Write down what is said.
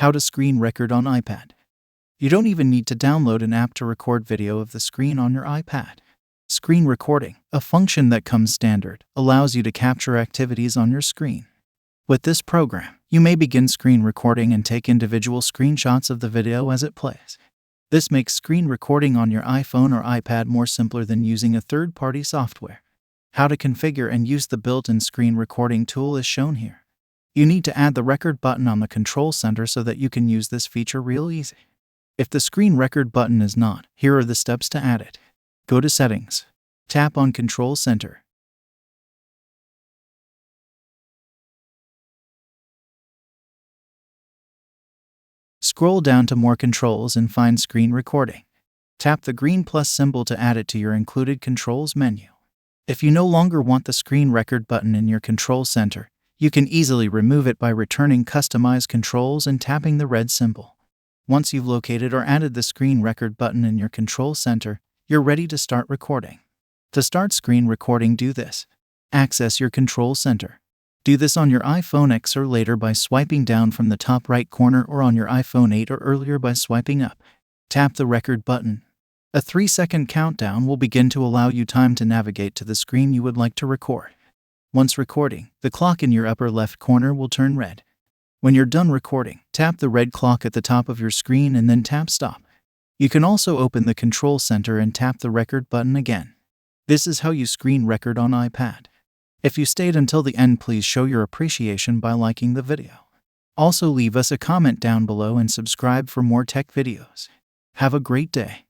How to screen record on iPad. You don't even need to download an app to record video of the screen on your iPad. Screen recording, a function that comes standard, allows you to capture activities on your screen. With this program, you may begin screen recording and take individual screenshots of the video as it plays. This makes screen recording on your iPhone or iPad more simpler than using a third-party software. How to configure and use the built-in screen recording tool is shown here. You need to add the record button on the control center so that you can use this feature real easy. If the screen record button is not, here are the steps to add it. Go to Settings. Tap on Control Center. Scroll down to More Controls and find Screen Recording. Tap the green plus symbol to add it to your included controls menu. If you no longer want the screen record button in your control center, you can easily remove it by returning Customize Controls and tapping the red symbol. Once you've located or added the screen record button in your control center, you're ready to start recording. To start screen recording, do this. Access your control center. Do this on your iPhone X or later by swiping down from the top right corner, or on your iPhone 8 or earlier by swiping up. Tap the record button. A 3-second countdown will begin to allow you time to navigate to the screen you would like to record. Once recording, the clock in your upper left corner will turn red. When you're done recording, tap the red clock at the top of your screen and then tap Stop. You can also open the control center and tap the record button again. This is how you screen record on iPad. If you stayed until the end, please show your appreciation by liking the video. Also, leave us a comment down below and subscribe for more tech videos. Have a great day.